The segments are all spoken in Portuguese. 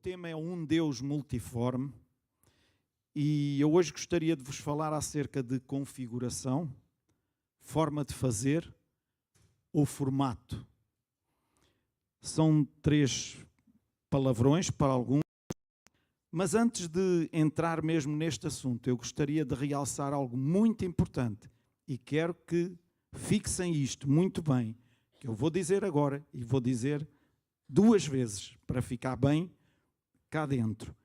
tema é um Deus multiforme e eu hoje gostaria de vos falar acerca de configuração, forma de fazer ou formato. São 3 palavrões para alguns, mas antes de entrar mesmo neste assunto, eu gostaria de realçar algo muito importante e quero que fixem isto muito bem, que eu vou dizer agora e vou dizer 2 vezes para ficar bem cá dentro.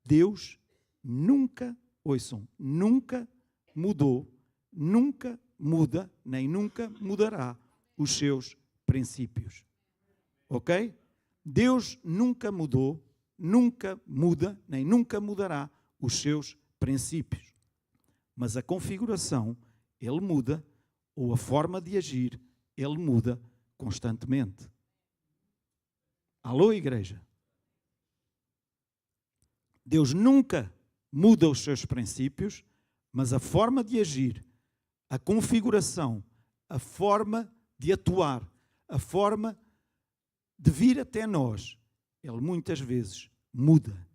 Deus nunca, ouçam, nunca mudou, nunca muda, nem nunca mudará os seus princípios. Ok? Deus nunca mudou, nunca muda, nem nunca mudará os seus princípios. Mas a configuração, Ele muda, ou a forma de agir, Ele muda constantemente. Alô, igreja? Deus nunca muda os seus princípios, mas a forma de agir, a configuração, a forma de atuar, a forma de vir até nós, Ele muitas vezes muda.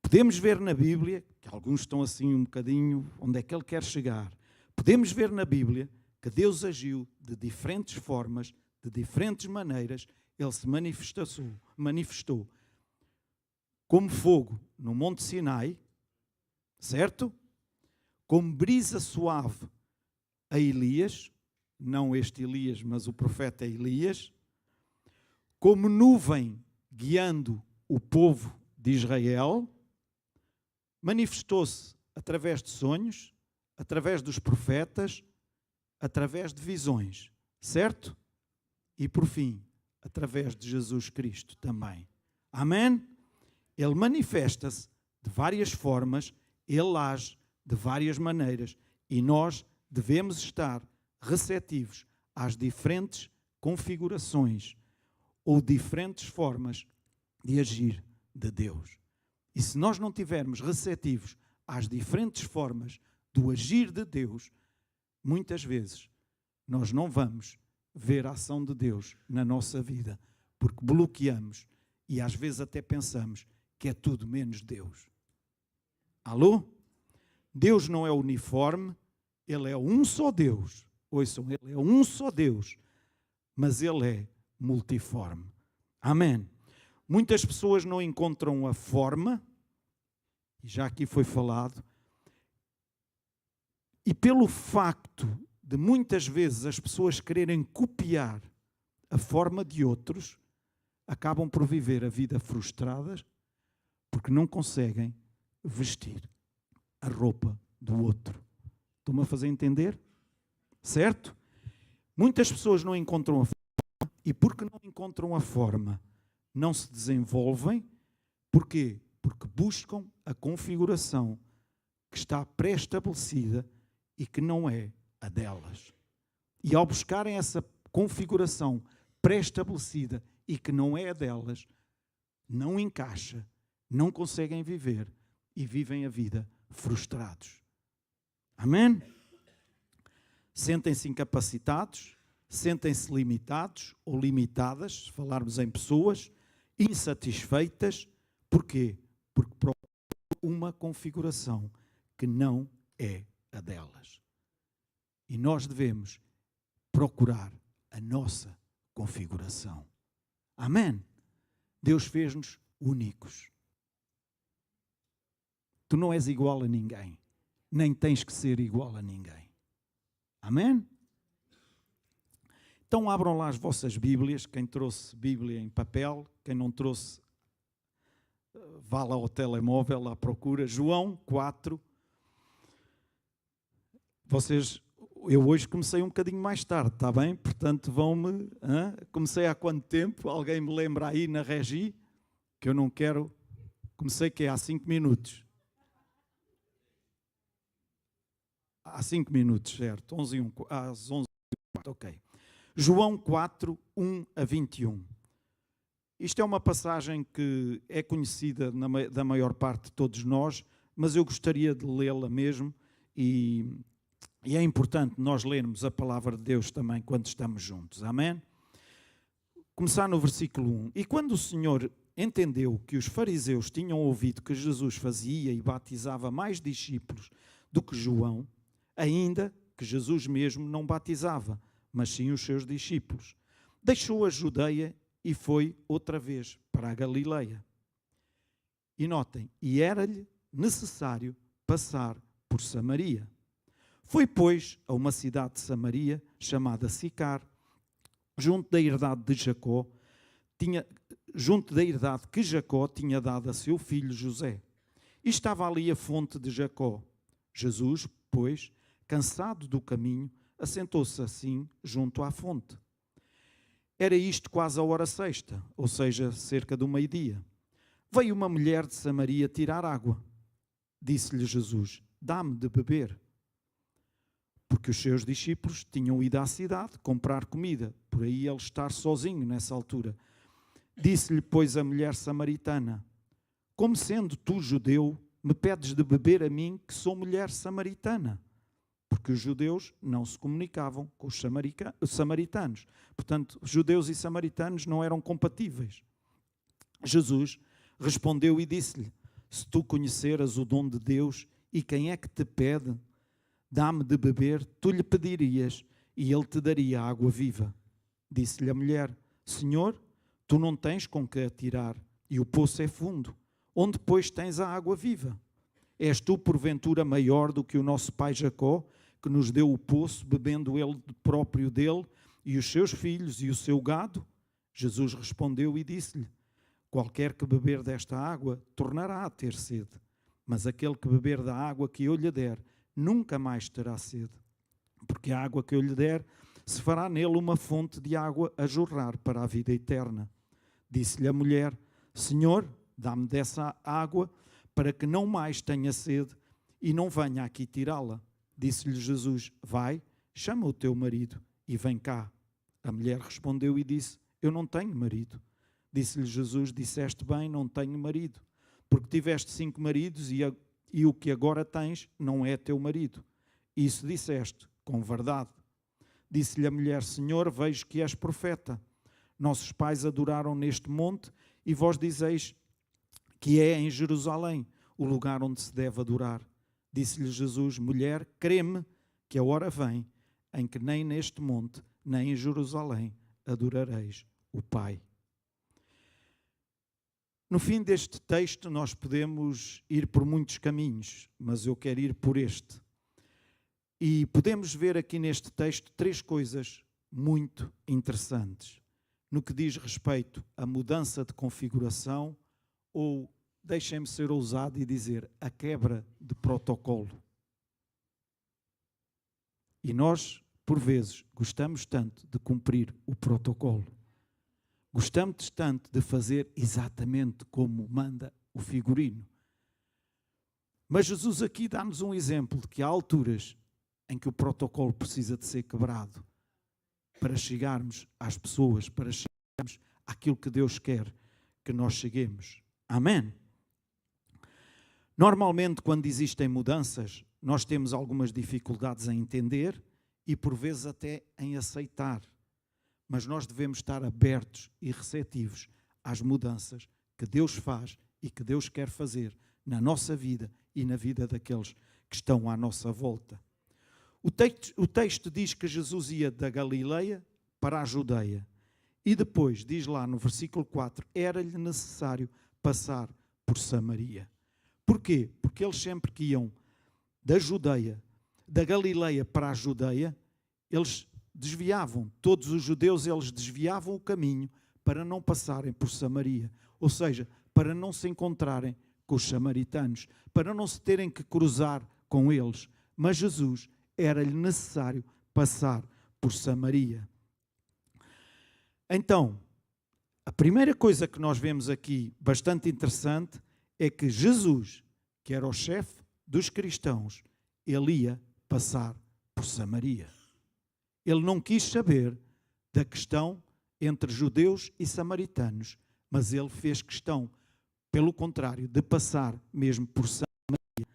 Podemos ver na Bíblia, que alguns estão assim um bocadinho, onde é que Ele quer chegar. Podemos ver na Bíblia que Deus agiu de diferentes formas, de diferentes maneiras, Ele se manifestou como fogo no Monte Sinai, certo? Como brisa suave a Elias, não este Elias, mas o profeta Elias, como nuvem guiando o povo de Israel, manifestou-se através de sonhos, através dos profetas, através de visões, certo? E por fim, através de Jesus Cristo também. Amém? Ele manifesta-se de várias formas, Ele age de várias maneiras e nós devemos estar receptivos às diferentes configurações ou diferentes formas de agir de Deus. E se nós não estivermos receptivos às diferentes formas do agir de Deus, muitas vezes nós não vamos ver a ação de Deus na nossa vida, porque bloqueamos e às vezes até pensamos que é tudo menos Deus. Alô? Deus não é uniforme, Ele é um só Deus. Ouçam, Ele é um só Deus, mas Ele é multiforme. Amém. Muitas pessoas não encontram a forma, e já aqui foi falado, e pelo facto de muitas vezes as pessoas quererem copiar a forma de outros, acabam por viver a vida frustradas, porque não conseguem vestir a roupa do outro. Estão-me a fazer entender? Certo? Muitas pessoas não encontram a forma e porque não encontram a forma, não se desenvolvem. Porquê? Porque buscam a configuração que está pré-estabelecida e que não é a delas. E ao buscarem essa configuração pré-estabelecida e que não é a delas, não encaixa, não conseguem viver e vivem a vida frustrados. Amém? Sentem-se incapacitados, sentem-se limitados ou limitadas, se falarmos em pessoas, insatisfeitas. Porquê? Porque procuram uma configuração que não é a delas. E nós devemos procurar a nossa configuração. Amém? Deus fez-nos únicos. Tu não és igual a ninguém, nem tens que ser igual a ninguém. Amém? Então abram lá as vossas Bíblias, quem trouxe Bíblia em papel, quem não trouxe, vá lá ao telemóvel à procura. João 4. Eu hoje comecei um bocadinho mais tarde, está bem? Portanto, vão-me... Comecei há quanto tempo? Alguém me lembra aí na Regi? Que eu não quero... Comecei que é há 5 minutos. Há 5 minutos, certo? 11h01, às 11h04, ok. João 4, 1 a 21. Isto é uma passagem que é conhecida da maior parte de todos nós, mas eu gostaria de lê-la mesmo e é importante nós lermos a palavra de Deus também quando estamos juntos. Amém? Começar no versículo 1. E quando o Senhor entendeu que os fariseus tinham ouvido que Jesus fazia e batizava mais discípulos do que João, ainda que Jesus mesmo não batizava, mas sim os seus discípulos, deixou a Judeia e foi outra vez para a Galileia. E notem, e era-lhe necessário passar por Samaria. Foi, pois, a uma cidade de Samaria, chamada Sicar, junto da herdade que Jacó tinha dado a seu filho José. E estava ali a fonte de Jacó. Jesus, pois, cansado do caminho, assentou-se assim junto à fonte. Era isto quase a hora sexta, ou seja, cerca do meio-dia. Veio uma mulher de Samaria tirar água. Disse-lhe Jesus: dá-me de beber. Porque os seus discípulos tinham ido à cidade comprar comida, por aí ele estar sozinho nessa altura. Disse-lhe, pois, a mulher samaritana: como sendo tu judeu, me pedes de beber a mim, que sou mulher samaritana? Porque os judeus não se comunicavam com os samaritanos. Portanto, judeus e samaritanos não eram compatíveis. Jesus respondeu e disse-lhe: se tu conheceras o dom de Deus e quem é que te pede, dá-me de beber, tu lhe pedirias e ele te daria água viva. Disse-lhe a mulher: Senhor, tu não tens com que atirar e o poço é fundo. Onde, pois, tens a água viva? És tu, porventura, maior do que o nosso pai Jacó, que nos deu o poço, bebendo ele próprio dele, e os seus filhos e o seu gado? Jesus respondeu e disse-lhe: qualquer que beber desta água tornará a ter sede, mas aquele que beber da água que eu lhe der nunca mais terá sede, porque a água que eu lhe der se fará nele uma fonte de água a jorrar para a vida eterna. Disse-lhe a mulher: Senhor, dá-me dessa água para que não mais tenha sede e não venha aqui tirá-la. Disse-lhe Jesus: vai, chama o teu marido e vem cá. A mulher respondeu e disse: eu não tenho marido. Disse-lhe Jesus: disseste bem, não tenho marido, porque tiveste 5 maridos e o que agora tens não é teu marido. Isso disseste com verdade. Disse-lhe a mulher: Senhor, vejo que és profeta. Nossos pais adoraram neste monte e vós dizeis que é em Jerusalém o lugar onde se deve adorar. Disse-lhe Jesus: mulher, crê-me que a hora vem em que nem neste monte, nem em Jerusalém adorareis o Pai. No fim deste texto nós podemos ir por muitos caminhos, mas eu quero ir por este. E podemos ver aqui neste texto 3 coisas muito interessantes no que diz respeito à mudança de configuração, ou, deixem-me ser ousado e dizer, a quebra de protocolo. E nós, por vezes, gostamos tanto de cumprir o protocolo. Gostamos tanto de fazer exatamente como manda o figurino. Mas Jesus aqui dá-nos um exemplo de que há alturas em que o protocolo precisa de ser quebrado para chegarmos às pessoas, para chegarmos àquilo que Deus quer que nós cheguemos. Amém? Normalmente, quando existem mudanças, nós temos algumas dificuldades em entender e, por vezes, até em aceitar. Mas nós devemos estar abertos e receptivos às mudanças que Deus faz e que Deus quer fazer na nossa vida e na vida daqueles que estão à nossa volta. O texto diz que Jesus ia da Galileia para a Judeia. E depois, diz lá no versículo 4, era-lhe necessário passar por Samaria. Porquê? Porque eles sempre que iam da Galileia para a Judeia, eles desviavam, todos os judeus, eles desviavam o caminho para não passarem por Samaria. Ou seja, para não se encontrarem com os samaritanos, para não se terem que cruzar com eles. Mas Jesus era-lhe necessário passar por Samaria. Então, a primeira coisa que nós vemos aqui, bastante interessante, é que Jesus, que era o chefe dos cristãos, ele ia passar por Samaria. Ele não quis saber da questão entre judeus e samaritanos, mas ele fez questão, pelo contrário, de passar mesmo por Samaria.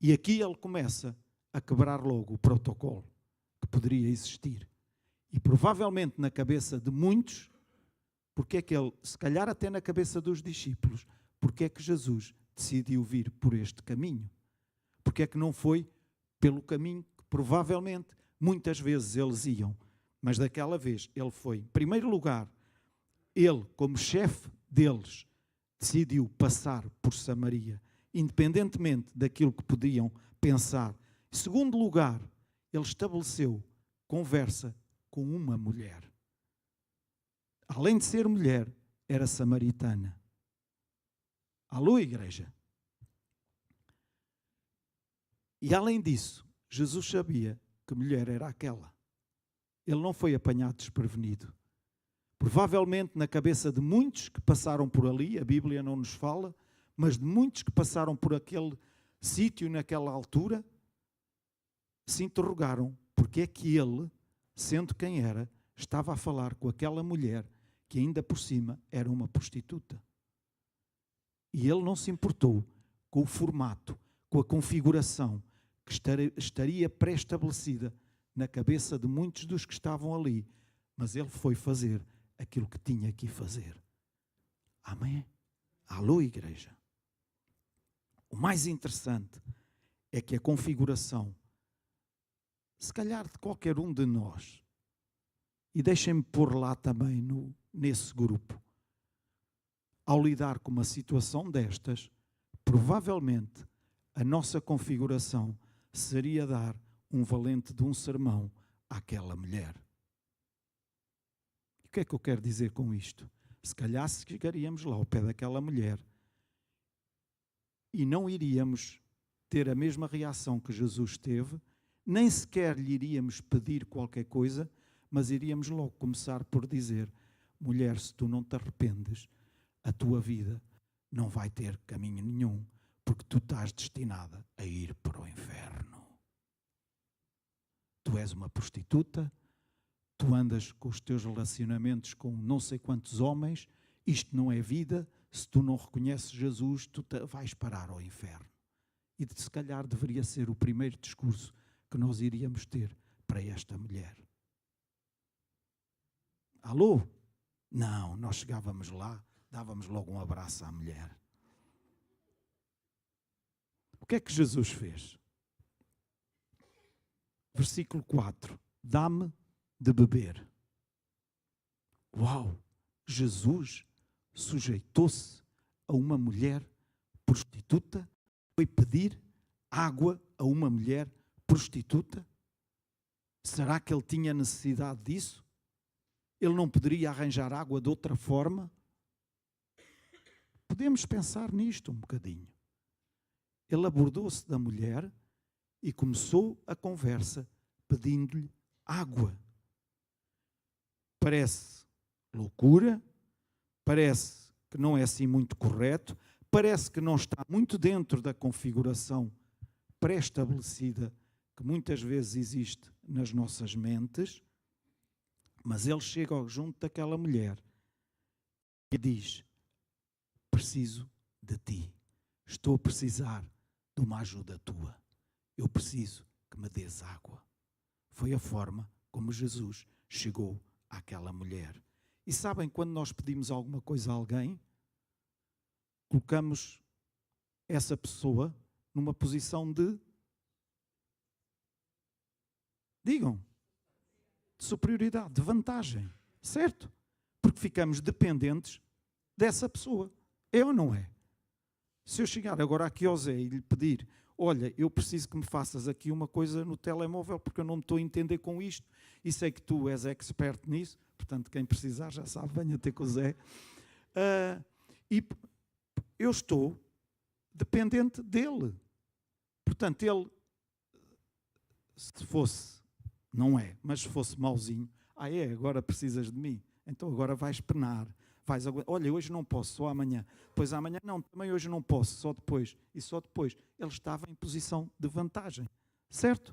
E aqui ele começa a quebrar logo o protocolo que poderia existir. E provavelmente na cabeça de muitos, Porque é que ele, se calhar até na cabeça dos discípulos, porque é que Jesus decidiu vir por este caminho? Porque é que não foi pelo caminho que provavelmente muitas vezes eles iam? Mas daquela vez ele foi. Em primeiro lugar, ele, como chefe deles, decidiu passar por Samaria, independentemente daquilo que podiam pensar. Em segundo lugar, ele estabeleceu conversa com uma mulher. Além de ser mulher, era samaritana. Alô, igreja? E além disso, Jesus sabia que mulher era aquela. Ele não foi apanhado desprevenido. Provavelmente na cabeça de muitos que passaram por ali, a Bíblia não nos fala, mas de muitos que passaram por aquele sítio naquela altura, se interrogaram porque é que ele, sendo quem era, estava a falar com aquela mulher que ainda por cima era uma prostituta. E ele não se importou com o formato, com a configuração que estaria pré-estabelecida na cabeça de muitos dos que estavam ali, mas ele foi fazer aquilo que tinha que fazer. Amém? Alô, igreja? O mais interessante é que a configuração, se calhar de qualquer um de nós, e deixem-me pôr lá também nesse grupo, ao lidar com uma situação destas, provavelmente a nossa configuração seria dar um valente de um sermão àquela mulher. O que é que eu quero dizer com isto? Se calhar chegaríamos lá ao pé daquela mulher e não iríamos ter a mesma reação que Jesus teve, nem sequer lhe iríamos pedir qualquer coisa, mas iríamos logo começar por dizer: mulher, se tu não te arrependes, a tua vida não vai ter caminho nenhum, porque tu estás destinada a ir para o inferno. Tu és uma prostituta, tu andas com os teus relacionamentos com não sei quantos homens, isto não é vida, se tu não reconheces Jesus, tu vais parar ao inferno. E se calhar deveria ser o primeiro discurso que nós iríamos ter para esta mulher. Alô? Não, nós chegávamos lá, dávamos logo um abraço à mulher. O que é que Jesus fez? Versículo 4. Dá-me de beber. Uau! Jesus sujeitou-se a uma mulher prostituta? Foi pedir água a uma mulher prostituta? Será que ele tinha necessidade disso? Ele não poderia arranjar água de outra forma? Podemos pensar nisto um bocadinho. Ele abordou-se da mulher e começou a conversa pedindo-lhe água. Parece loucura, parece que não é assim muito correto, parece que não está muito dentro da configuração pré-estabelecida que muitas vezes existe nas nossas mentes, mas ele chega junto daquela mulher e diz: preciso de ti, estou a precisar de uma ajuda tua, eu preciso que me dês água. Foi a forma como Jesus chegou àquela mulher. E sabem, quando nós pedimos alguma coisa a alguém, colocamos essa pessoa numa posição de, digam, de superioridade, de vantagem, certo? Porque ficamos dependentes dessa pessoa. É ou não é? Se eu chegar agora aqui ao Zé e lhe pedir: olha, eu preciso que me faças aqui uma coisa no telemóvel porque eu não me estou a entender com isto e sei que tu és expert nisso, portanto quem precisar já sabe, venha ter com o Zé. E eu estou dependente dele. Portanto, ele, se fosse, não é, mas se fosse mauzinho, agora precisas de mim, então agora vais penar. Olha, hoje não posso, só amanhã. Depois amanhã não, também hoje não posso, só depois. E só depois. Ele estava em posição de vantagem. Certo?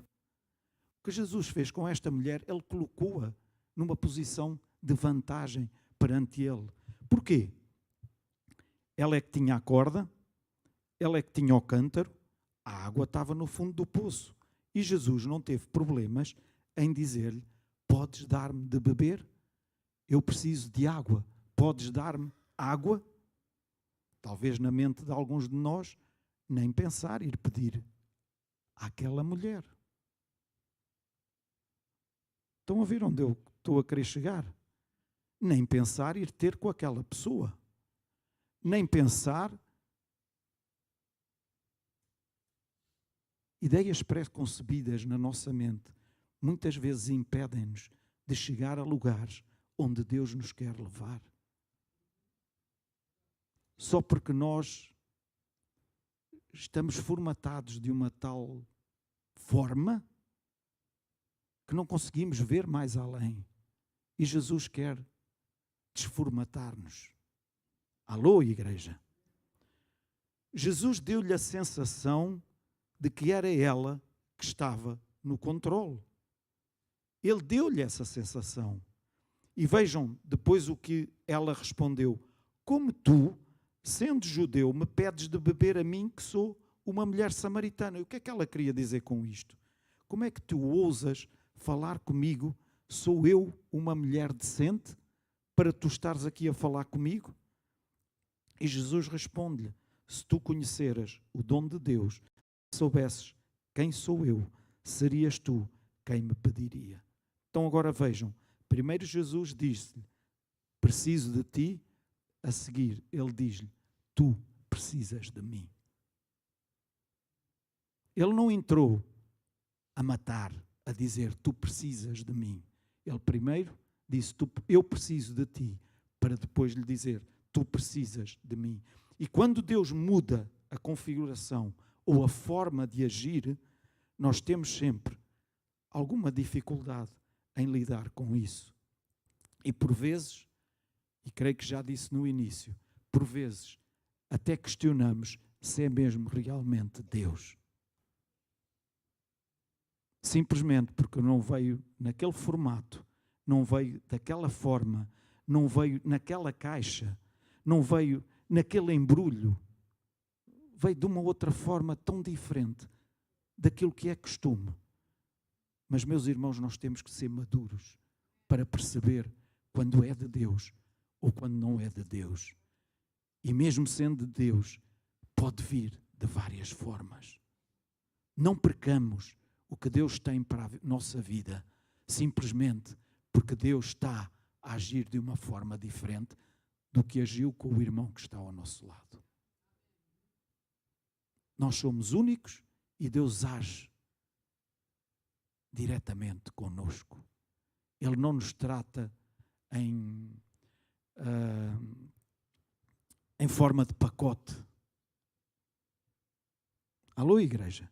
O que Jesus fez com esta mulher, ele colocou-a numa posição de vantagem perante ele. Porquê? Ela é que tinha a corda, ela é que tinha o cântaro, a água estava no fundo do poço. E Jesus não teve problemas em dizer-lhe: podes dar-me de beber? Eu preciso de água. podes dar-me água? Talvez na mente de alguns de nós, nem pensar ir pedir àquela mulher. Estão a ver onde eu estou a querer chegar? Nem pensar ir ter com aquela pessoa. Nem pensar. Ideias pré-concebidas na nossa mente muitas vezes impedem-nos de chegar a lugares onde Deus nos quer levar. Só porque nós estamos formatados de uma tal forma que não conseguimos ver mais além. E Jesus quer desformatar-nos. Alô, igreja? Jesus deu-lhe a sensação de que era ela que estava no controle. Ele deu-lhe essa sensação. E vejam depois o que ela respondeu. Como tu, sendo judeu, me pedes de beber a mim, que sou uma mulher samaritana? E o que é que ela queria dizer com isto? Como é que tu ousas falar comigo? Sou eu uma mulher decente para tu estares aqui a falar comigo? E Jesus responde-lhe, se tu conheceras o dom de Deus, se soubesses quem sou eu, serias tu quem me pediria. Então agora vejam, primeiro Jesus disse-lhe, preciso de ti. A seguir ele diz-lhe, tu precisas de mim. Ele não entrou a matar, a dizer, tu precisas de mim. Ele primeiro disse, eu preciso de ti, para depois lhe dizer, tu precisas de mim. E quando Deus muda a configuração ou a forma de agir, nós temos sempre alguma dificuldade em lidar com isso. E por vezes, e creio que já disse no início, por vezes até questionamos se é mesmo realmente Deus. Simplesmente porque não veio naquele formato, não veio daquela forma, não veio naquela caixa, não veio naquele embrulho, veio de uma outra forma tão diferente daquilo que é costume. Mas, meus irmãos, nós temos que ser maduros para perceber quando é de Deus ou quando não é de Deus. E mesmo sendo de Deus, pode vir de várias formas. Não percamos o que Deus tem para a nossa vida, simplesmente porque Deus está a agir de uma forma diferente do que agiu com o irmão que está ao nosso lado. Nós somos únicos e Deus age diretamente conosco. Ele não nos trata em forma de pacote. Alô, igreja?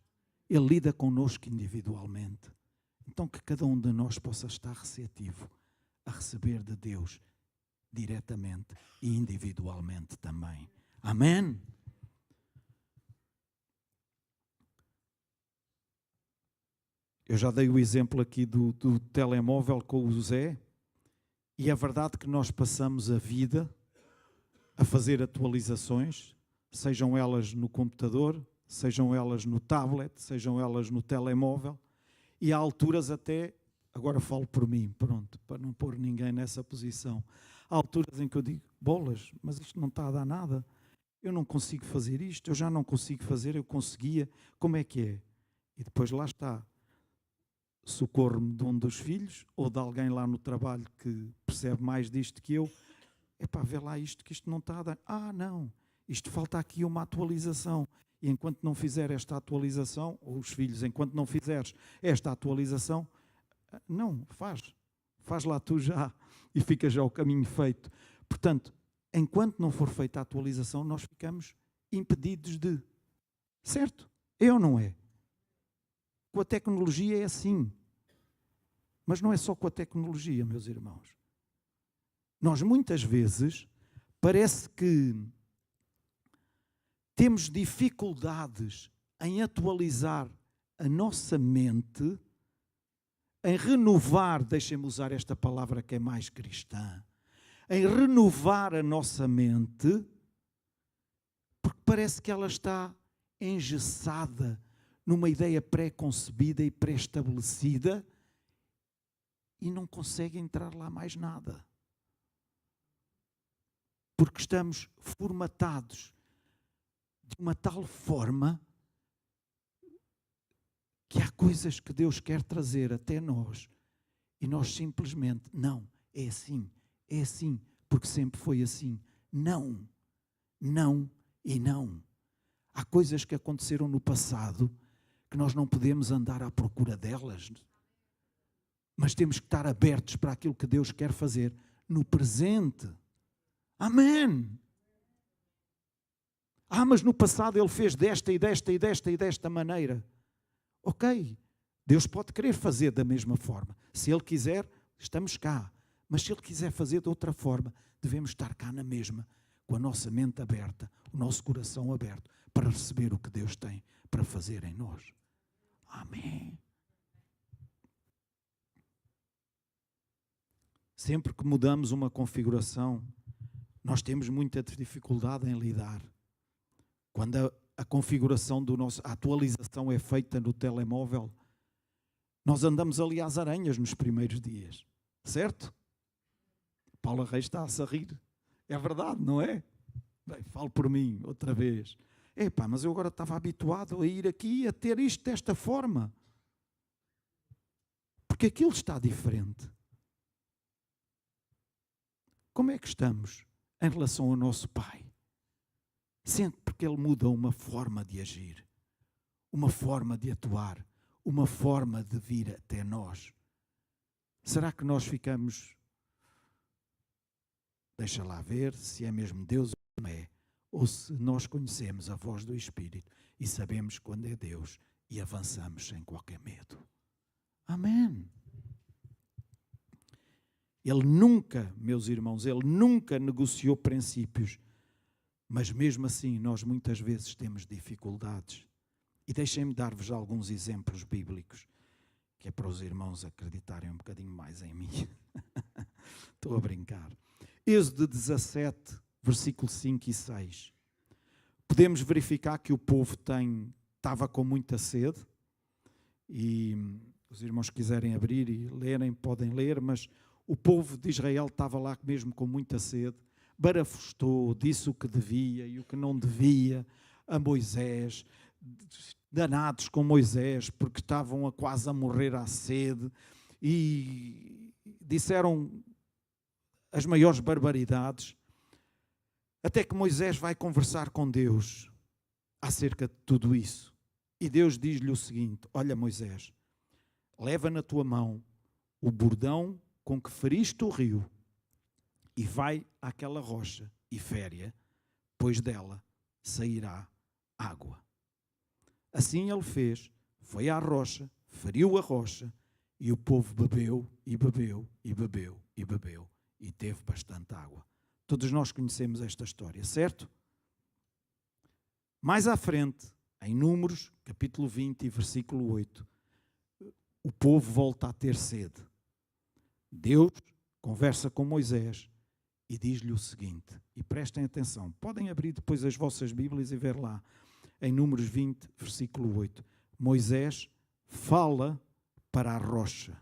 Ele lida connosco individualmente. Então que cada um de nós possa estar receptivo a receber de Deus diretamente e individualmente também. Amém? Eu já dei o exemplo aqui do telemóvel com o Zé, e é verdade que nós passamos a vida a fazer atualizações, sejam elas no computador, sejam elas no tablet, sejam elas no telemóvel, e há alturas até, agora falo por mim, pronto, para não pôr ninguém nessa posição, há alturas em que eu digo, bolas, mas isto não está a dar nada, eu não consigo fazer isto, eu já não consigo fazer, eu conseguia, como é que é? E depois lá está, socorro-me de um dos filhos, ou de alguém lá no trabalho que percebe mais disto que eu, epá, vê lá isto, que isto não está a dar, não, isto falta aqui uma atualização, e enquanto não fizer esta atualização, ou os filhos, enquanto não fizeres esta atualização, não, faz lá tu já, e fica já o caminho feito. Portanto, enquanto não for feita a atualização, nós ficamos impedidos de, certo? É ou não é? Com a tecnologia é assim. Mas não é só com a tecnologia, meus irmãos. Nós muitas vezes parece que temos dificuldades em atualizar a nossa mente, em renovar, deixem-me usar esta palavra que é mais cristã, em renovar a nossa mente, porque parece que ela está engessada numa ideia pré-concebida e pré-estabelecida e não consegue entrar lá mais nada. Porque estamos formatados de uma tal forma que há coisas que Deus quer trazer até nós e nós simplesmente, não, é assim, porque sempre foi assim. Não, não e não. Há coisas que aconteceram no passado que nós não podemos andar à procura delas, mas temos que estar abertos para aquilo que Deus quer fazer no presente. Amém! Mas no passado Ele fez desta e desta e desta e desta maneira. Ok, Deus pode querer fazer da mesma forma. Se Ele quiser, estamos cá. Mas se Ele quiser fazer de outra forma, devemos estar cá na mesma, com a nossa mente aberta, o nosso coração aberto, para receber o que Deus tem para fazer em nós. Amém. Sempre que mudamos uma configuração, nós temos muita dificuldade em lidar. Quando a configuração a atualização é feita no telemóvel, nós andamos ali às aranhas nos primeiros dias, certo? Paula Reis está-se a rir. É verdade, não é? Bem, falo por mim outra vez. Mas eu agora estava habituado a ir aqui a ter isto desta forma. Porque aquilo está diferente. Como é que estamos em relação ao nosso Pai? Sempre que Ele muda uma forma de agir, uma forma de atuar, uma forma de vir até nós. Será que nós ficamos, deixa lá ver se é mesmo Deus ou não é, ou se nós conhecemos a voz do Espírito e sabemos quando é Deus e avançamos sem qualquer medo. Amém. Ele nunca, meus irmãos, Ele nunca negociou princípios. Mas mesmo assim, nós muitas vezes temos dificuldades. E deixem-me dar-vos alguns exemplos bíblicos, que é para os irmãos acreditarem um bocadinho mais em mim. Estou a brincar. Êxodo 17, versículo 5 e 6. Podemos verificar que o povo estava com muita sede. E os irmãos quiserem abrir e lerem, podem ler, mas o povo de Israel estava lá mesmo com muita sede. Barafustou, disse o que devia e o que não devia a Moisés, danados com Moisés, porque estavam quase a morrer à sede, e disseram as maiores barbaridades, até que Moisés vai conversar com Deus acerca de tudo isso. E Deus diz-lhe o seguinte: olha, Moisés, leva na tua mão o bordão com que feriste o rio, e vai àquela rocha e fere-a, pois dela sairá água. Assim ele fez, foi à rocha, feriu a rocha, e o povo bebeu, e bebeu, e bebeu, e bebeu, e teve bastante água. Todos nós conhecemos esta história, certo? Mais à frente, em Números, capítulo 20, versículo 8, o povo volta a ter sede. Deus conversa com Moisés e diz-lhe o seguinte, e prestem atenção, podem abrir depois as vossas Bíblias e ver lá, em Números 20, versículo 8, Moisés fala para a rocha.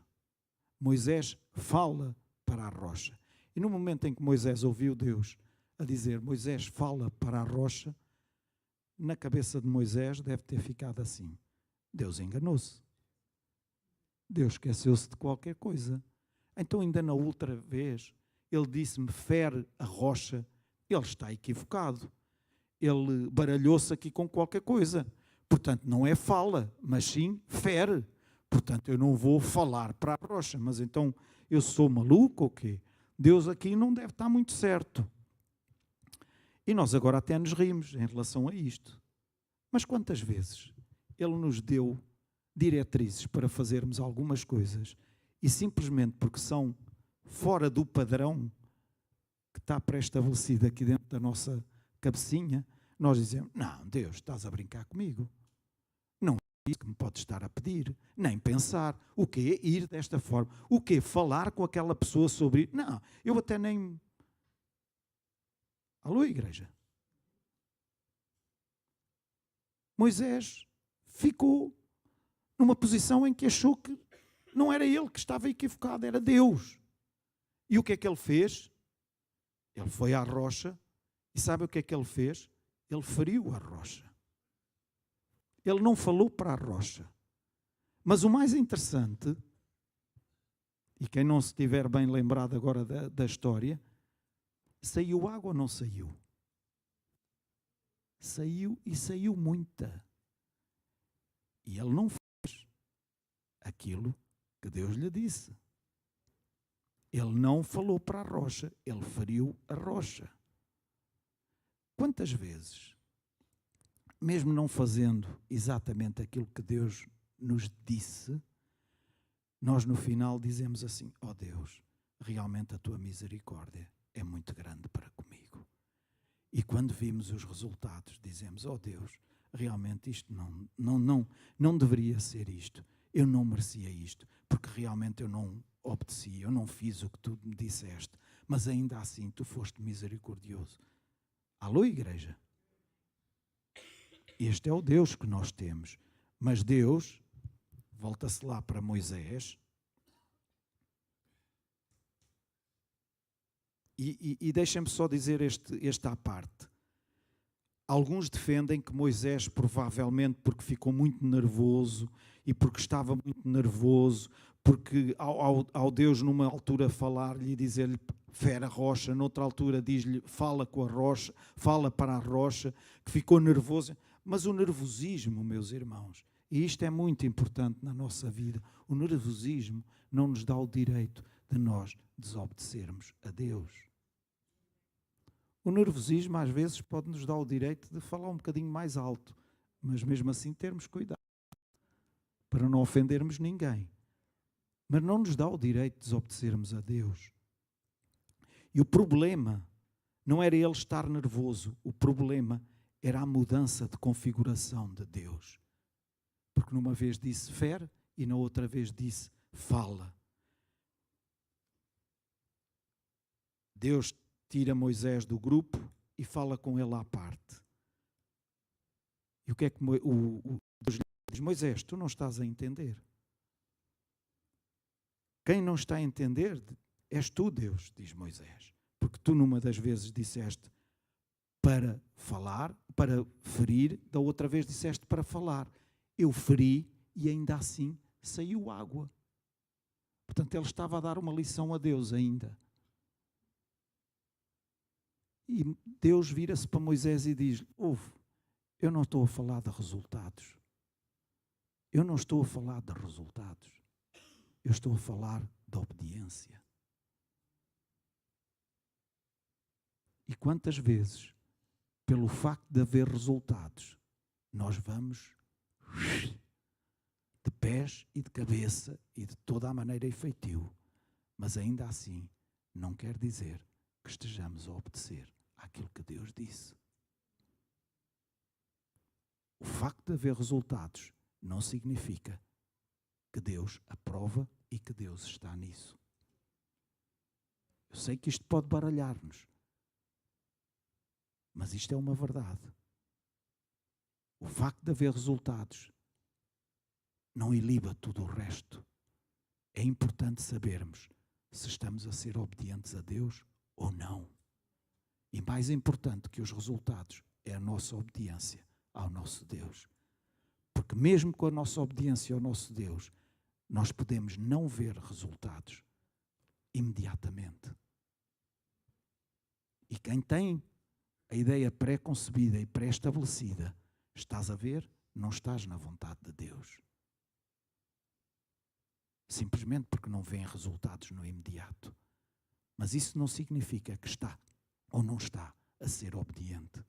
Moisés fala para a rocha. E no momento em que Moisés ouviu Deus a dizer, Moisés fala para a rocha, na cabeça de Moisés deve ter ficado assim, Deus enganou-se. Deus esqueceu-se de qualquer coisa. Então ainda na outra vez, ele disse-me, fere a rocha, ele está equivocado. Ele baralhou-se aqui com qualquer coisa. Portanto, não é fala, mas sim fere. Portanto, eu não vou falar para a rocha. Mas então, eu sou maluco ou quê? Deus aqui não deve estar muito certo. E nós agora até nos rimos em relação a isto. Mas quantas vezes Ele nos deu diretrizes para fazermos algumas coisas e simplesmente porque são fora do padrão que está pré-estabelecido aqui dentro da nossa cabecinha, nós dizemos, não, Deus, estás a brincar comigo. Não é isso que me podes estar a pedir. Nem pensar. O quê? Ir desta forma. O quê? Falar com aquela pessoa sobre... Não, eu até nem... Alô, igreja? Moisés ficou numa posição em que achou que não era ele que estava equivocado, era Deus. E o que é que ele fez? Ele foi à rocha e sabe o que é que ele fez? Ele feriu a rocha. Ele não falou para a rocha. Mas o mais interessante, e quem não se estiver bem lembrado agora da história, saiu água ou não saiu? Saiu, e saiu muita. E ele não fez aquilo que Deus lhe disse. Ele não falou para a rocha, ele feriu a rocha. Quantas vezes, mesmo não fazendo exatamente aquilo que Deus nos disse, nós no final dizemos assim: ó Deus, realmente a tua misericórdia é muito grande para comigo. E quando vimos os resultados, dizemos: ó Deus, realmente isto não deveria ser isto. Eu não merecia isto, porque realmente eu não obedeci, eu não fiz o que tu me disseste, mas ainda assim tu foste misericordioso. Alô, igreja? Este é o Deus que nós temos. Mas Deus, volta-se lá para Moisés, e deixem-me só dizer esta à parte. Alguns defendem que Moisés, provavelmente porque ficou muito nervoso e porque estava muito nervoso, porque ao Deus numa altura falar-lhe e dizer-lhe fere a rocha, noutra altura diz-lhe fala com a rocha, fala para a rocha, que ficou nervoso. Mas o nervosismo, meus irmãos, e isto é muito importante na nossa vida, o nervosismo não nos dá o direito de nós desobedecermos a Deus. O nervosismo às vezes pode nos dar o direito de falar um bocadinho mais alto, mas mesmo assim termos cuidado para não ofendermos ninguém. Mas não nos dá o direito de desobedecermos a Deus. E o problema não era ele estar nervoso, o problema era a mudança de configuração de Deus. Porque numa vez disse fere e na outra vez disse fala. Deus tira Moisés do grupo e fala com ele à parte. E o que é que Deus lhe diz? Moisés, tu não estás a entender. Quem não está a entender és tu, Deus, diz Moisés. Porque tu numa das vezes disseste para falar, para ferir, da outra vez disseste para falar. Eu feri e ainda assim saiu água. Portanto, ele estava a dar uma lição a Deus ainda. E Deus vira-se para Moisés e diz: ouve, eu não estou a falar de resultados. Eu não estou a falar de resultados. Eu estou a falar de obediência. E quantas vezes, pelo facto de haver resultados, nós vamos de pés e de cabeça e de toda a maneira e feitio, mas ainda assim não quer dizer que estejamos a obedecer àquilo que Deus disse. O facto de haver resultados não significa que Deus aprova e que Deus está nisso. Eu sei que isto pode baralhar-nos, mas isto é uma verdade. O facto de haver resultados não iliba tudo o resto. É importante sabermos se estamos a ser obedientes a Deus ou não. E mais importante que os resultados é a nossa obediência ao nosso Deus. Porque mesmo com a nossa obediência ao nosso Deus, nós podemos não ver resultados imediatamente. E quem tem a ideia pré-concebida e pré-estabelecida, estás a ver, não estás na vontade de Deus. Simplesmente porque não vêem resultados no imediato. Mas isso não significa que está ou não está a ser obediente.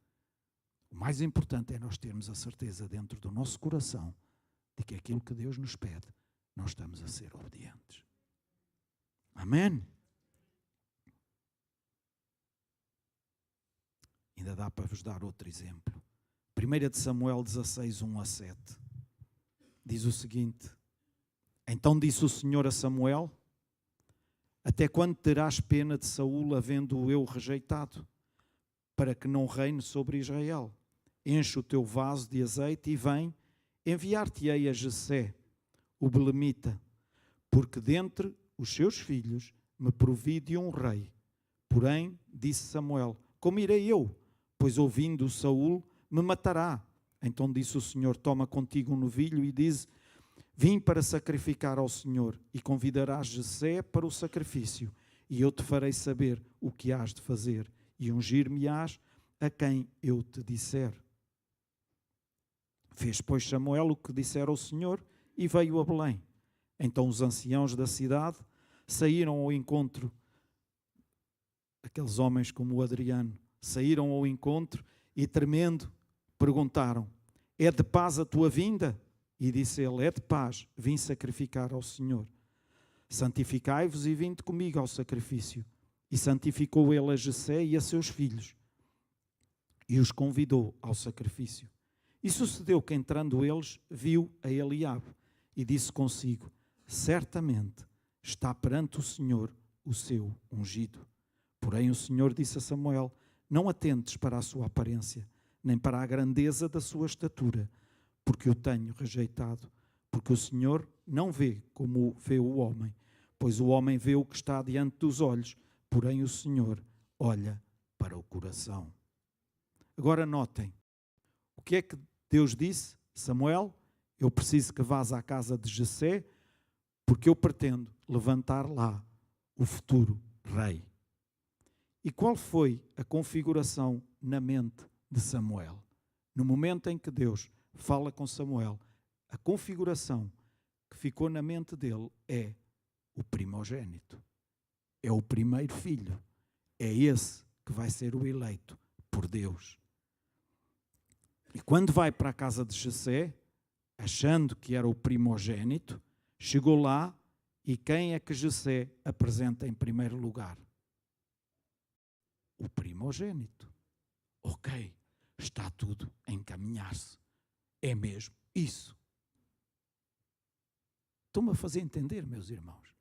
O mais importante é nós termos a certeza dentro do nosso coração de que aquilo que Deus nos pede, nós estamos a ser obedientes. Amém? Ainda dá para vos dar outro exemplo. 1 de Samuel 16, 1-7. Diz o seguinte: então disse o Senhor a Samuel: até quando terás pena de Saul, havendo-o eu rejeitado, para que não reine sobre Israel? Enche o teu vaso de azeite e vem, enviar-te-ei a Jessé, o belemita, porque dentre os seus filhos me provi de um rei, Porém, disse Samuel: como irei eu? Pois ouvindo Saul, me matará. Então disse o Senhor: toma contigo um novilho e diz: vim para sacrificar ao Senhor, e convidarás Jessé para o sacrifício, e eu te farei saber o que hás de fazer, e ungir-me-ás a quem eu te disser. Fez, pois, Samuel o que dissera o Senhor, e veio a Belém. Então os anciãos da cidade saíram ao encontro, aqueles homens como o Adriano, saíram ao encontro e, tremendo, perguntaram: é de paz a tua vinda? E disse ele: é de paz, vim sacrificar ao Senhor. Santificai-vos e vinde comigo ao sacrifício. E santificou ele a Jessé e a seus filhos, e os convidou ao sacrifício. E sucedeu que, entrando eles, viu a Eliabe, e disse consigo: certamente está perante o Senhor o seu ungido. Porém o Senhor disse a Samuel: não atentes para a sua aparência, nem para a grandeza da sua estatura, porque o tenho rejeitado. Porque o Senhor não vê como vê o homem, pois o homem vê o que está diante dos olhos, porém o Senhor olha para o coração. Agora notem, o que é que Deus disse? Samuel, eu preciso que vás à casa de Jessé, porque eu pretendo levantar lá o futuro rei. E qual foi a configuração na mente de Samuel? No momento em que Deus fala com Samuel, a configuração que ficou na mente dele é o primogênito. É o primeiro filho. É esse que vai ser o eleito por Deus. E quando vai para a casa de Jessé, achando que era o primogênito, chegou lá e quem é que Jessé apresenta em primeiro lugar? O primogênito. Ok, está tudo a encaminhar-se. É mesmo isso. Estão-me a fazer entender, meus irmãos?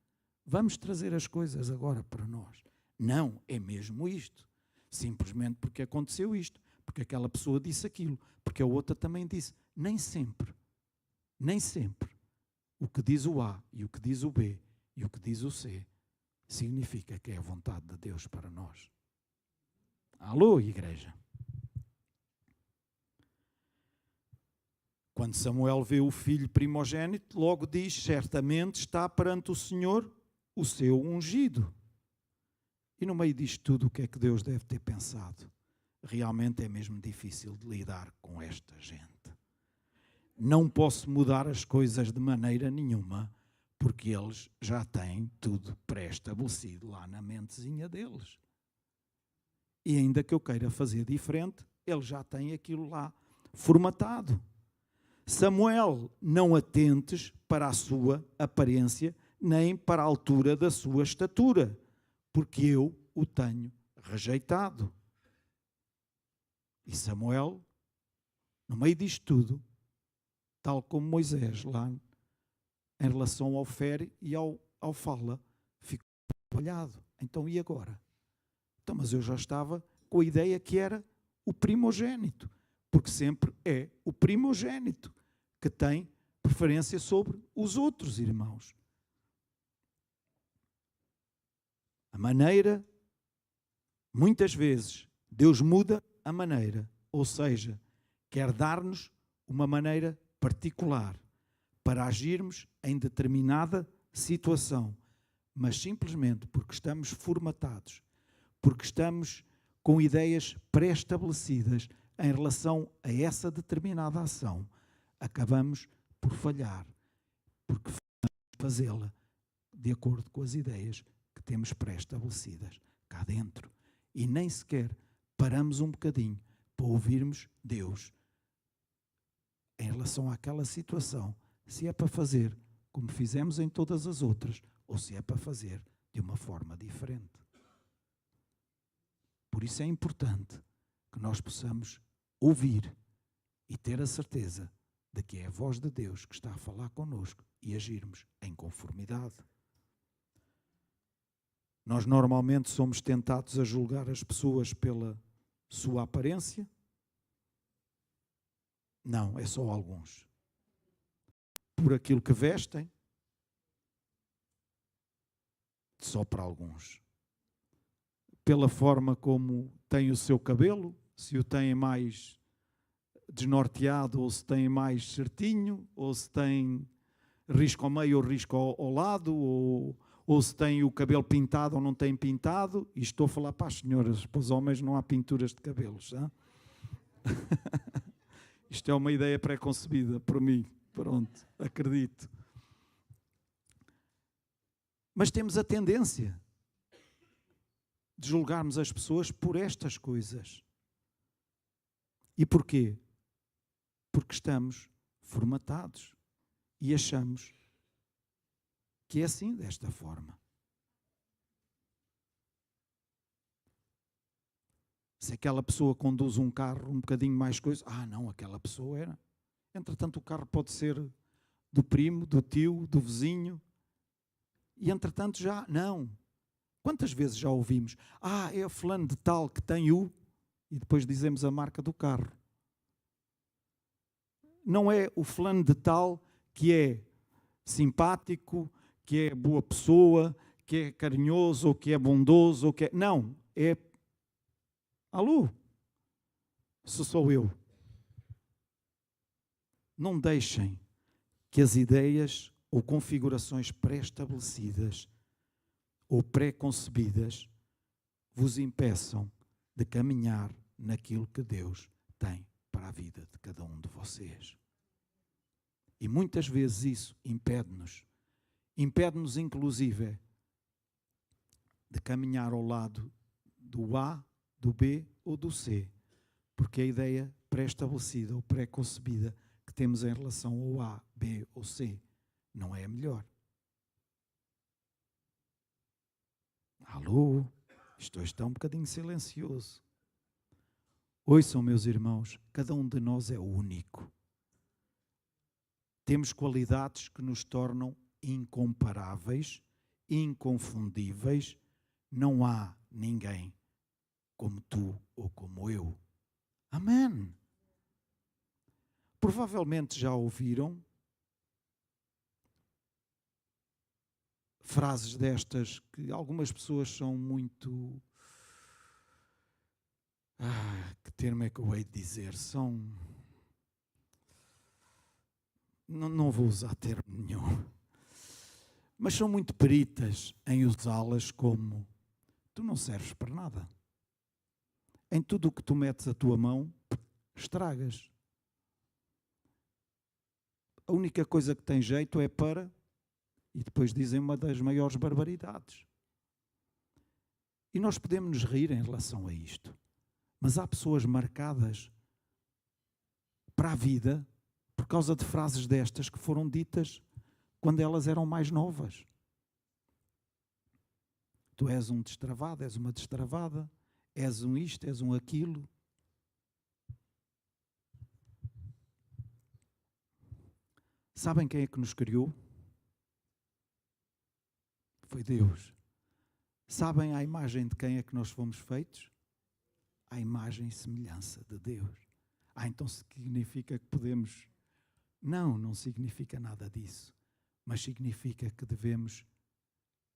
Vamos trazer as coisas agora para nós. Não, é mesmo isto. Simplesmente porque aconteceu isto. Porque aquela pessoa disse aquilo. Porque a outra também disse. Nem sempre o que diz o A e o que diz o B e o que diz o C significa que é a vontade de Deus para nós. Alô, igreja? Quando Samuel vê o filho primogênito, logo diz: certamente está perante o Senhor o seu ungido. E no meio disto tudo, o que é que Deus deve ter pensado? Realmente é mesmo difícil de lidar com esta gente. Não posso mudar as coisas de maneira nenhuma, porque eles já têm tudo pré-estabelecido lá na mentezinha deles. E ainda que eu queira fazer diferente, eles já têm aquilo lá formatado. Samuel, não atentes para a sua aparência, nem para a altura da sua estatura, porque eu o tenho rejeitado. E Samuel, no meio disto tudo, tal como Moisés lá em relação ao Fer e ao Fala, ficou atrapalhado. Então e agora? Então, mas eu já estava com a ideia que era o primogênito, porque sempre é o primogênito que tem preferência sobre os outros irmãos. A maneira, muitas vezes, Deus muda a maneira, ou seja, quer dar-nos uma maneira particular para agirmos em determinada situação, mas simplesmente porque estamos formatados, porque estamos com ideias pré-estabelecidas em relação a essa determinada ação, acabamos por falhar, porque fazê-la de acordo com as ideias que temos pré-estabelecidas cá dentro. E nem sequer paramos um bocadinho para ouvirmos Deus em relação àquela situação, se é para fazer como fizemos em todas as outras, ou se é para fazer de uma forma diferente. Por isso é importante que nós possamos ouvir e ter a certeza de que é a voz de Deus que está a falar connosco e agirmos em conformidade. Nós normalmente somos tentados a julgar as pessoas pela sua aparência. Não, é só alguns. Por aquilo que vestem, só para alguns. pela forma como tem o seu cabelo, se o tem mais desnorteado ou se tem mais certinho, ou se tem risco ao meio ou risco ao lado, ou se tem o cabelo pintado ou não tem pintado. E estou a falar para as senhoras, para os homens não há pinturas de cabelos. Isto é uma ideia pré-concebida por mim, pronto, acredito. Mas temos a tendência de julgarmos as pessoas por estas coisas. E porquê? Porque estamos formatados e achamos que é assim, desta forma. Se aquela pessoa conduz um carro um bocadinho mais coisa, não, aquela pessoa era. Entretanto, o carro pode ser do primo, do tio, do vizinho. E entretanto já, não. Quantas vezes já ouvimos, é o fulano de tal que tem o... E depois dizemos a marca do carro. Não é o fulano de tal que é simpático, que é boa pessoa, que é carinhoso, ou que é bondoso, ou que é... Não, é... Alô? Se sou eu. Não deixem que as ideias ou configurações pré-estabelecidas ou pré-concebidas vos impeçam de caminhar naquilo que Deus tem para a vida de cada um de vocês. E muitas vezes isso impede-nos inclusive de caminhar ao lado do A, do B ou do C, porque a ideia pré-estabelecida ou pré-concebida que temos em relação ao A, B ou C não é a melhor. Alô? Isto está um bocadinho silencioso. Ouçam, meus irmãos, cada um de nós é único. Temos qualidades que nos tornam incomparáveis, inconfundíveis. Não há ninguém como tu ou como eu. Amém. Provavelmente já ouviram frases destas que algumas pessoas são muito... que termo é que eu hei de dizer? São... Não vou usar termo nenhum. Mas são muito peritas em usá-las como: tu não serves para nada. Em tudo o que tu metes a tua mão, estragas. A única coisa que tem jeito é para... E depois dizem uma das maiores barbaridades. E nós podemos nos rir em relação a isto. Mas há pessoas marcadas para a vida por causa de frases destas que foram ditas quando elas eram mais novas. Tu és um destravado, és uma destravada, és um isto, és um aquilo. Sabem quem é que nos criou? Foi Deus. Sabem à imagem de quem é que nós fomos feitos? À imagem e semelhança de Deus. Então significa que podemos... Não significa nada disso. Mas significa que devemos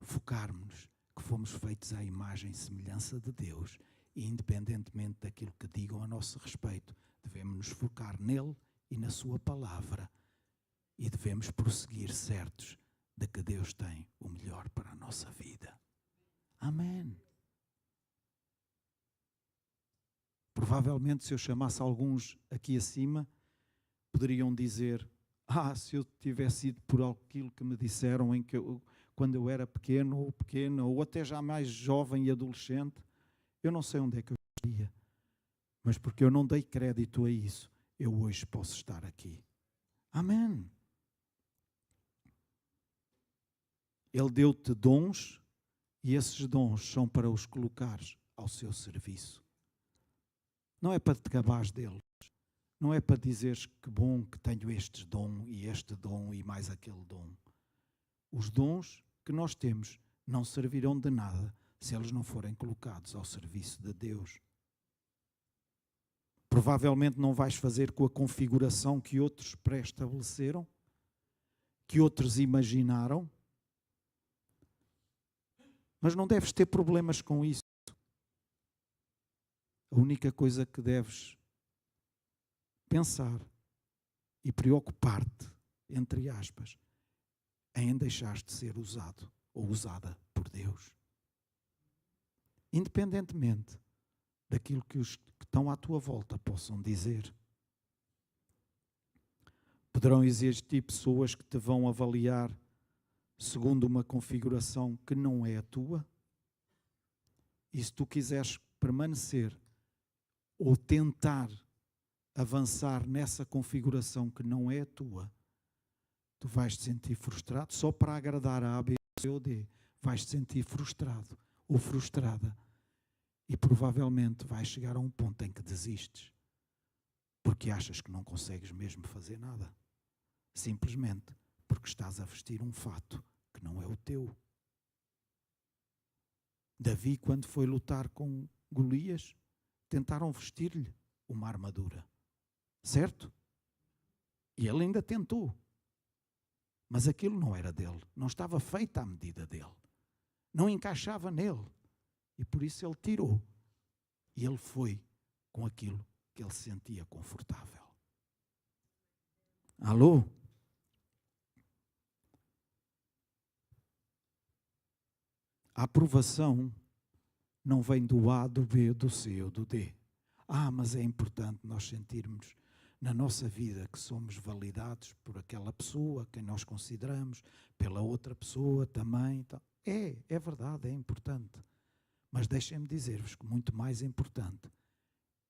focar-nos, que fomos feitos à imagem e semelhança de Deus. E independentemente daquilo que digam a nosso respeito, devemos nos focar nele e na sua palavra. E devemos prosseguir certos de que Deus tem o melhor para a nossa vida. Amém. Provavelmente, se eu chamasse alguns aqui acima, poderiam dizer: se eu tivesse ido por aquilo que me disseram quando eu era pequeno ou pequena, ou até já mais jovem e adolescente, eu não sei onde é que eu estaria. Mas porque eu não dei crédito a isso, eu hoje posso estar aqui. Amém. Ele deu-te dons e esses dons são para os colocares ao seu serviço. Não é para te gabares deles. Não é para dizeres que bom que tenho este dom e mais aquele dom. Os dons que nós temos não servirão de nada se eles não forem colocados ao serviço de Deus. Provavelmente não vais fazer com a configuração que outros pré-estabeleceram, que outros imaginaram, mas não deves ter problemas com isso. A única coisa que deves pensar e preocupar-te, entre aspas, é em deixar de ser usado ou usada por Deus. Independentemente daquilo que os que estão à tua volta possam dizer. Poderão existir pessoas que te vão avaliar segundo uma configuração que não é a tua. E se tu quiseres permanecer ou tentar avançar nessa configuração que não é a tua, tu vais te sentir frustrado só para agradar a A, B, C ou D. Vais te sentir frustrado ou frustrada e provavelmente vais chegar a um ponto em que desistes porque achas que não consegues mesmo fazer nada. Simplesmente porque estás a vestir um fato que não é o teu. Davi, quando foi lutar com Golias, tentaram vestir-lhe uma armadura. Certo? E ele ainda tentou. Mas aquilo não era dele. Não estava feita à medida dele. Não encaixava nele. E por isso ele tirou. E ele foi com aquilo que ele se sentia confortável. Alô? A aprovação não vem do A, do B, do C ou do D. Mas é importante nós sentirmos na nossa vida que somos validados por aquela pessoa, quem nós consideramos, pela outra pessoa também. É verdade, é importante. Mas deixem-me dizer-vos que muito mais importante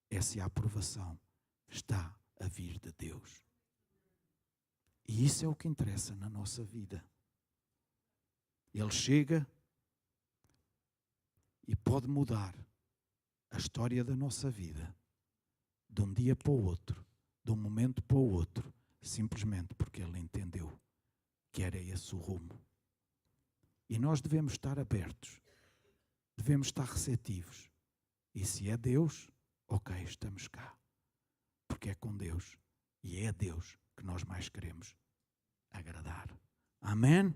é se a aprovação está a vir de Deus. E isso é o que interessa na nossa vida. Ele chega e pode mudar a história da nossa vida de um dia para o outro, de um momento para o outro, simplesmente porque ele entendeu que era esse o rumo. E nós devemos estar abertos, devemos estar receptivos. E se é Deus, ok, estamos cá. Porque é com Deus e é a Deus que nós mais queremos agradar. Amém?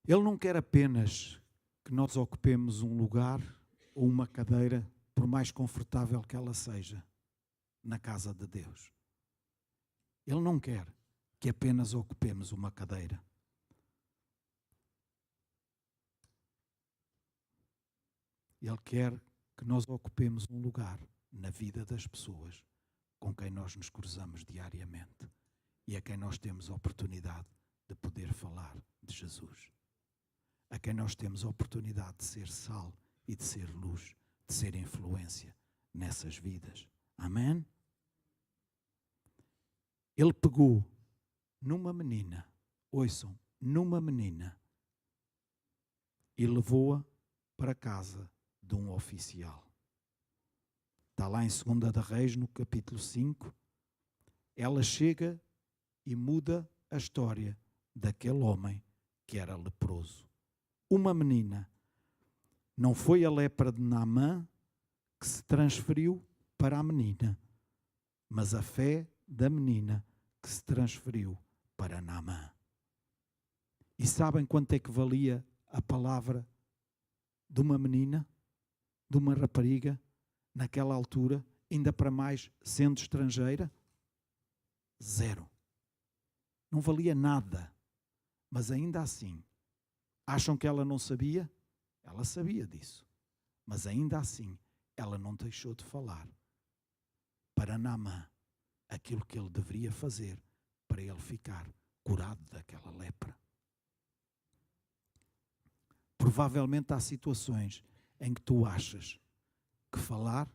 Ele não quer apenas que nós ocupemos um lugar ou uma cadeira, por mais confortável que ela seja, na casa de Deus. Ele não quer que apenas ocupemos uma cadeira. Ele quer que nós ocupemos um lugar na vida das pessoas com quem nós nos cruzamos diariamente e a quem nós temos a oportunidade de poder falar de Jesus. A quem nós temos a oportunidade de ser sal e de ser luz, de ser influência nessas vidas. Amém? Ele pegou numa menina, ouçam, numa menina, e levou-a para casa de um oficial. Está lá em 2 de Reis, no capítulo 5. Ela chega e muda a história daquele homem que era leproso. Uma menina. Não foi a lepra de Naamã que se transferiu para a menina, mas a fé da menina que se transferiu para Naamã. E sabem quanto é que valia a palavra de uma menina, de uma rapariga, naquela altura, ainda para mais sendo estrangeira? 0. Não valia nada. Mas ainda assim, acham que ela não sabia? Ela sabia disso. Mas ainda assim, ela não deixou de falar para Naamã aquilo que ele deveria fazer para ele ficar curado daquela lepra. Provavelmente há situações em que tu achas que falar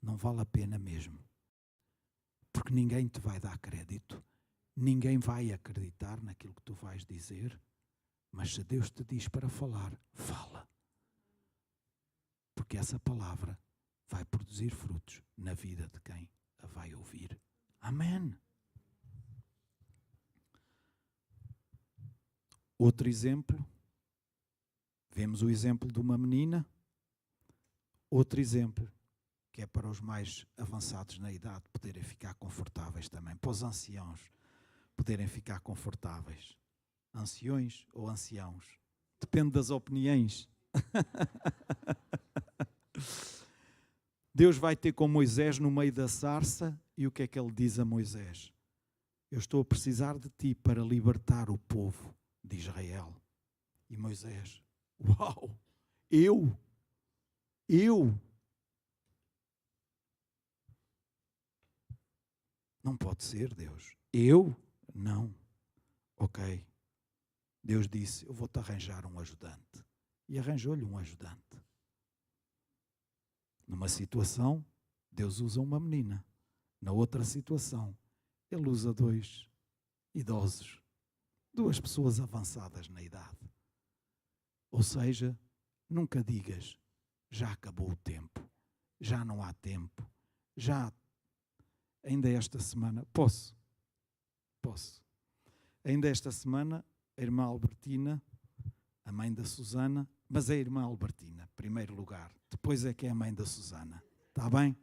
não vale a pena mesmo. Porque ninguém te vai dar crédito, ninguém vai acreditar naquilo que tu vais dizer, mas se Deus te diz para falar, fala. Porque essa palavra vai produzir frutos na vida de quem a vai ouvir. Amém. Outro exemplo, vemos o exemplo de uma menina. Outro exemplo, que é para os mais avançados na idade poderem ficar confortáveis também, para os anciãos poderem ficar confortáveis. Anciões ou anciãos? Depende das opiniões. Deus vai ter com Moisés no meio da sarça, e o que é que ele diz a Moisés? Eu estou a precisar de ti para libertar o povo de Israel. E Moisés, uau, eu? Não pode ser, Deus. Eu? Não. Ok. Deus disse, eu vou-te arranjar um ajudante. E arranjou-lhe um ajudante. Numa situação, Deus usa uma menina. Na outra situação, Ele usa 2 idosos. 2 pessoas avançadas na idade. Ou seja, nunca digas, já acabou o tempo. Já não há tempo. Ainda esta semana, posso. Ainda esta semana, a irmã Albertina, a mãe da Susana, mas é a irmã Albertina, primeiro lugar. Depois é que é a mãe da Susana. Está bem?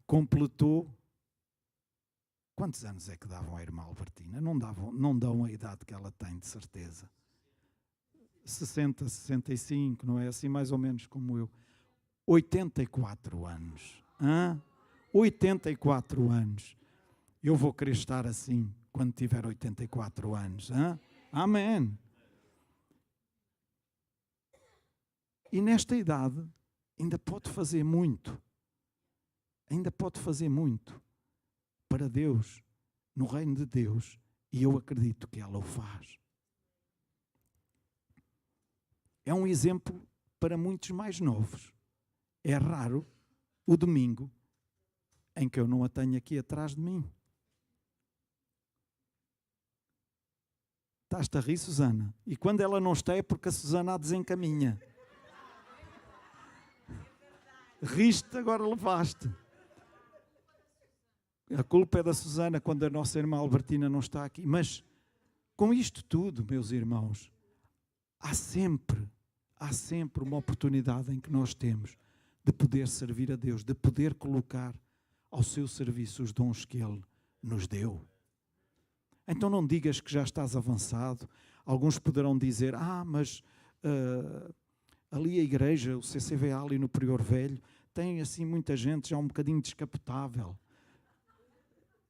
Completou. Quantos anos é que davam à irmã Albertina? Não dão a idade que ela tem, de certeza. 60, 65, não é assim mais ou menos como eu. 84 anos. 84 anos. Eu vou querer estar assim quando tiver 84 anos. Amém. E nesta idade ainda pode fazer muito. Ainda pode fazer muito para Deus, no reino de Deus. E eu acredito que ela o faz. É um exemplo para muitos mais novos. É raro o domingo em que eu não a tenho aqui atrás de mim. Estás-te a rir, Susana? E quando ela não está é porque a Susana a desencaminha. Riste, agora levaste. A culpa é da Susana quando a nossa irmã Albertina não está aqui. Mas com isto tudo, meus irmãos, há sempre uma oportunidade em que nós temos de poder servir a Deus, de poder colocar ao seu serviço os dons que Ele nos deu. Então não digas que já estás avançado. Alguns poderão dizer, mas ali a igreja, o CCVA ali no Prior Velho, tem assim muita gente já um bocadinho descapotável.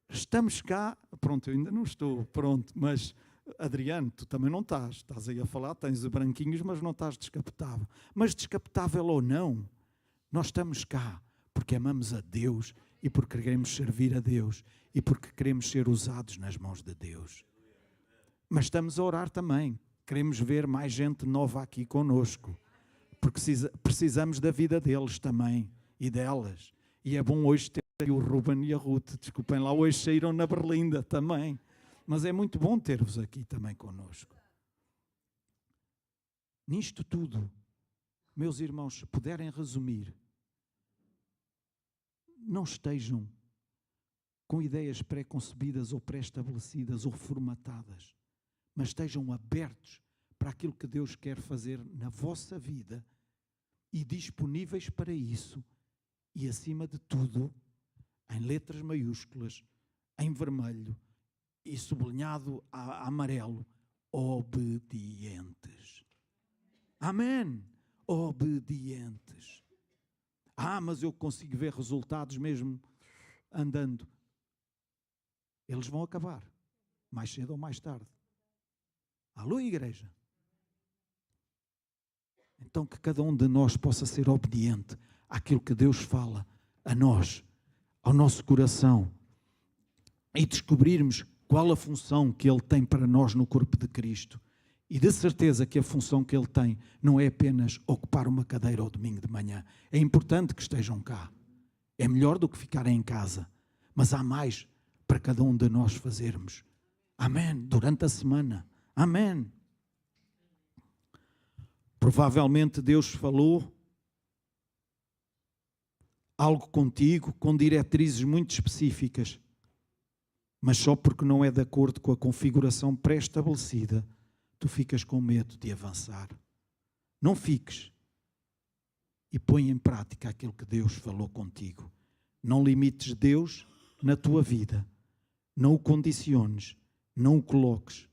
Estamos cá, pronto, eu ainda não estou, pronto, mas Adriano, tu também não estás aí a falar, tens os branquinhos, mas não estás descapotável. Mas descapotável ou não, nós estamos cá porque amamos a Deus e porque queremos servir a Deus e porque queremos ser usados nas mãos de Deus. Mas estamos a orar também, queremos ver mais gente nova aqui conosco, porque precisamos da vida deles também e delas. E é bom hoje ter aqui o Ruben e a Ruth, desculpem lá, hoje saíram na Berlinda também. Mas é muito bom ter-vos aqui também conosco. Nisto tudo, meus irmãos, se puderem resumir, não estejam com ideias pré-concebidas ou pré-estabelecidas ou formatadas, mas estejam abertos para aquilo que Deus quer fazer na vossa vida e disponíveis para isso. E acima de tudo, em letras maiúsculas, em vermelho, e sublinhado a amarelo, obedientes. Amém. Obedientes. Mas eu consigo ver resultados mesmo andando. Eles vão acabar, mais cedo ou mais tarde. Alô, igreja? Então que cada um de nós possa ser obediente àquilo que Deus fala a nós, ao nosso coração, e descobrirmos qual a função que Ele tem para nós no corpo de Cristo. E de certeza que a função que Ele tem não é apenas ocupar uma cadeira ao domingo de manhã. É importante que estejam cá. É melhor do que ficarem em casa. Mas há mais para cada um de nós fazermos. Amém. Durante a semana. Amém. Provavelmente Deus falou algo contigo, com diretrizes muito específicas. Mas só porque não é de acordo com a configuração pré-estabelecida, tu ficas com medo de avançar. Não fiques. E põe em prática aquilo que Deus falou contigo. Não limites Deus na tua vida. Não o condiciones. Não o coloques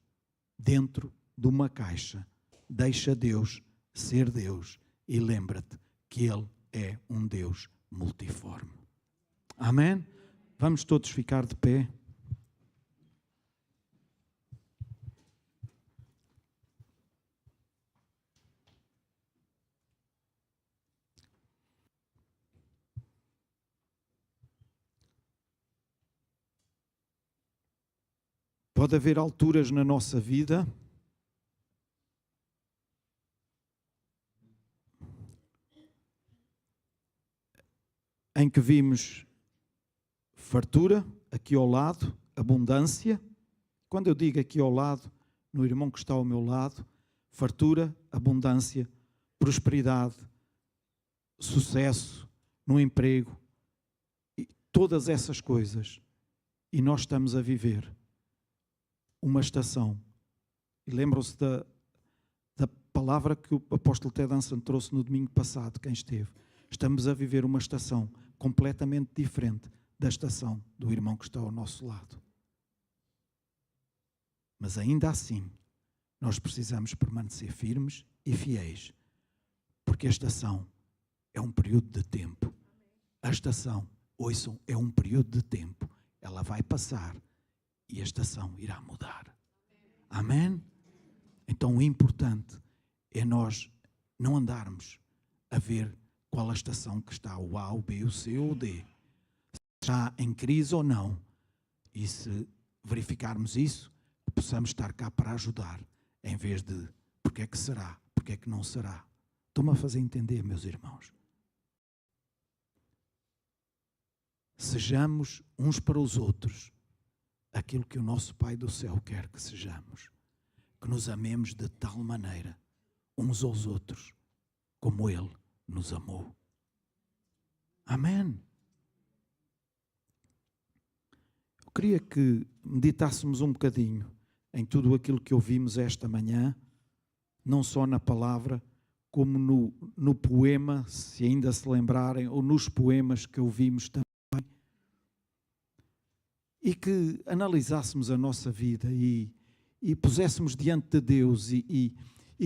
dentro de uma caixa. Deixa Deus ser Deus e lembra-te que Ele é um Deus multiforme. Amém? Vamos todos ficar de pé. Pode haver alturas na nossa vida em que vimos fartura, aqui ao lado, abundância. Quando eu digo aqui ao lado, no irmão que está ao meu lado, fartura, abundância, prosperidade, sucesso no emprego, e todas essas coisas. E nós estamos a viver uma estação. E lembram-se da palavra que o apóstolo Ted Danson trouxe no domingo passado, quem esteve. Estamos a viver uma estação completamente diferente da estação do irmão que está ao nosso lado. Mas ainda assim, nós precisamos permanecer firmes e fiéis, porque a estação é um período de tempo. A estação, ouçam, é um período de tempo. Ela vai passar e a estação irá mudar. Amém? Então o importante é nós não andarmos a ver qual a estação que está, o A, o B, o C ou o D. Se está em crise ou não. E se verificarmos isso, possamos estar cá para ajudar, em vez de porque é que será, porque é que não será. Estou-me a fazer entender, meus irmãos. Sejamos uns para os outros aquilo que o nosso Pai do céu quer que sejamos. Que nos amemos de tal maneira uns aos outros como Ele nos amou. Amém. Eu queria que meditássemos um bocadinho em tudo aquilo que ouvimos esta manhã, não só na palavra, como no poema, se ainda se lembrarem, ou nos poemas que ouvimos também. E que analisássemos a nossa vida e puséssemos diante de Deus e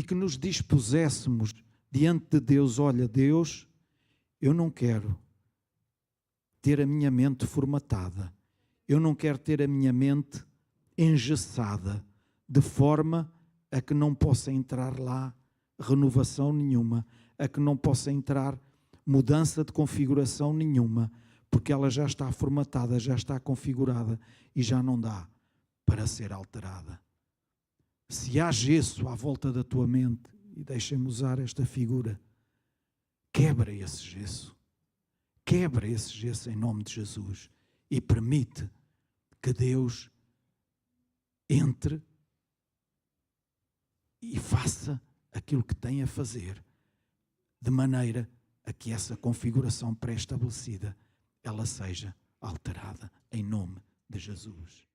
que nos dispuséssemos diante de Deus. Olha, Deus, eu não quero ter a minha mente formatada. Eu não quero ter a minha mente engessada, de forma a que não possa entrar lá renovação nenhuma, a que não possa entrar mudança de configuração nenhuma, porque ela já está formatada, já está configurada e já não dá para ser alterada. Se há gesso à volta da tua mente, e deixem-me usar esta figura, quebra esse gesso. Quebra esse gesso em nome de Jesus e permite que Deus entre e faça aquilo que tem a fazer, de maneira a que essa configuração pré-estabelecida ela seja alterada em nome de Jesus.